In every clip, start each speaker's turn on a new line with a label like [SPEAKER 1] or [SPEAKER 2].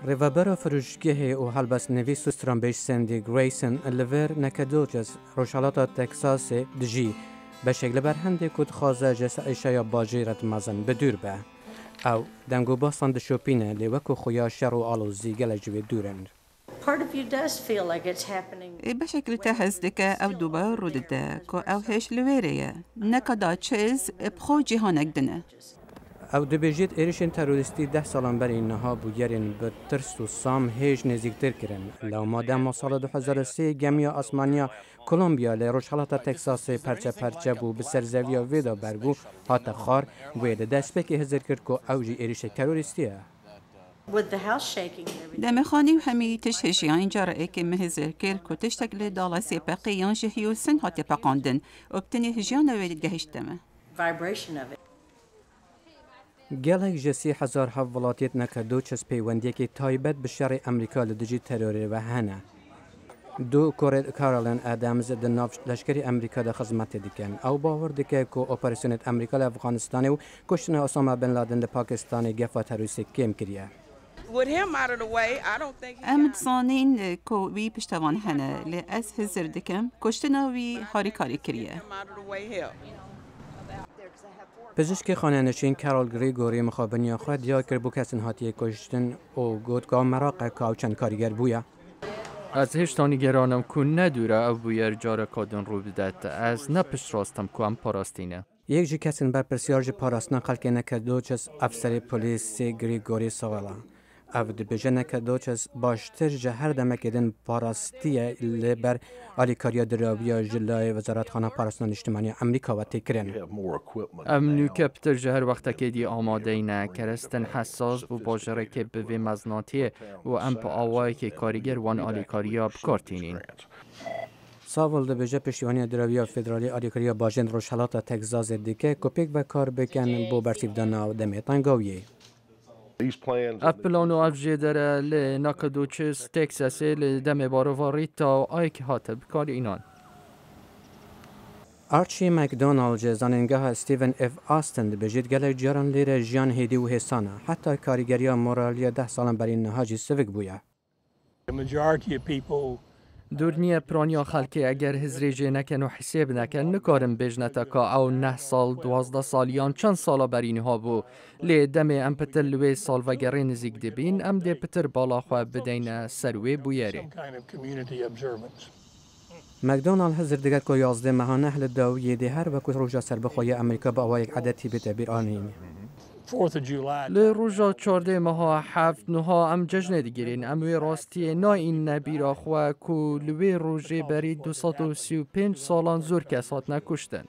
[SPEAKER 1] ریوبرا فروشگاه و هلبس نویس و سترامبیش سندی گریسن لور نکدوچس روشالات تکساس دجی به شکل برهنده کد خوازه جس ایشای باجیرت مزن بدور به او دنگو باستان دشوپینه لیوکو خویا شر و آلوزی گل جوی دورند.
[SPEAKER 2] بشكل تهزدك أو دوبا روددك أو هش لويريا نكدا تشيز بخو جهانك دنه
[SPEAKER 1] او دبیجید ایریشن تروریستی 10 سالان بر اینها بودیرین به ترس و سام هیچ نزدیکتر کردن. لو مادام سال 2003 گمیا آسمانیا کلمبیا لروش حالات تکساس پرچه بو به سرزویا ویدا برگو هات خار وید دست پکی هزر کرد که اوجی ایریش تروریستیه.
[SPEAKER 2] دم خاني وهمي تشهشيان جرأ که مهزر کرد که تشتغل دالاسي بقيان جهيوسن هات بقاندن وبتني هجيان ويد جهشتمه.
[SPEAKER 1] گلک جسی هزار حوالاتیت نکردو چس پیوندی که تایبت به شر امریکا لدجی تروری و هنه. دو کارولین آدامز دناف لشکری امریکا در خدمت دیکن. او باور دیگه که اپراسیونت امریکا لافغانستان و کشتن اسامه بن لادن در پاکستان گفت تروریستی کم کریه.
[SPEAKER 2] امد صانين كو وي بشتوان هنا لأس هزر دكم كشتنا وي هاري كاري كريه.
[SPEAKER 1] پزشک خانه‌نشین کارول گریگوری مخابنی خود یا کربو کسان هاتی کشتن او گود که مراقع که چند کارگر بویا.
[SPEAKER 3] از هشتانی گرانم کن ندوره او بویر جاره کادن رو بدهد از نپش راستم که هم پاراستینه.
[SPEAKER 1] یک جی کسان بر پرسیارج پاراستنا خلق نکردو چس افسر پلیس گریگوری سوالا. او دبیجه نکردو چس باشتر جهر دمکدن پارastیه لبر آلیکاریا دراویا جلای وزارت خانه پاراستان اجتماعی امریکا و تکرین.
[SPEAKER 3] ام نوکپتر جهر وقتا که دی آماده اینه کرستن حساس و باجره که به مزناتیه و ام پا آوایی که کارگر وان آلیکاریا بکارتینین.
[SPEAKER 1] ساول دبیجه پشتیوانی دراویا فدرالی آلیکاریا باجن روشالات تگزاز دیگه کپیک و کار بکن بو برسیف دانا دمیتان گویی.
[SPEAKER 3] اپلانو افجه داره لناکدوچس تکساس لدم باروواریتا و آیک هاتب کار اینان.
[SPEAKER 1] آرچی مکدونالد زاننگاه استیون اف آستن بجید گله جاران لیر جان هیدی و حسانه حتی کاریگریا مورالیا 10 سالان بر این نهاجی سوک بویا.
[SPEAKER 3] دورنیه پرانیا خلکی اگر هزریجه نکن و حساب نکن نکارم بجنتا که او 9 سال 12 سالیان چند سالا بر اینها بو لی دم ام پتر لوی سال و گره نزیگ دبین ام دی پتر بالا خواه بدین سروی بویری.
[SPEAKER 1] مکدونالد هزر دیگر که 11 ماهانه اهل داویه دی هر وقت روژا سر بخواه امریکا با اوایک عدتی به تعبیر آنین.
[SPEAKER 3] لروجا 14 ماه 7 نها ام جشن دیگرین اموی راستی نا این نبیرا خواه که لوی روژه بری 235 سالان زور کسات نکشتن.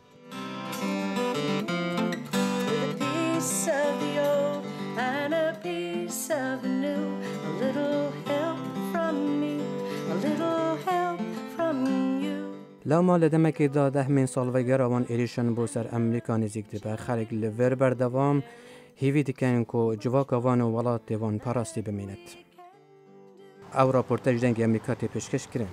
[SPEAKER 1] لما لدمکی داده من سال و گروان ایریشن بو سر امریکا نزیک دی به خارج لور بردوام هیوی دیکن که جواک وان و ولات دیوان پاراستی بمینید. او راپورتاج جنگ امریکا تی پیشکش کرن.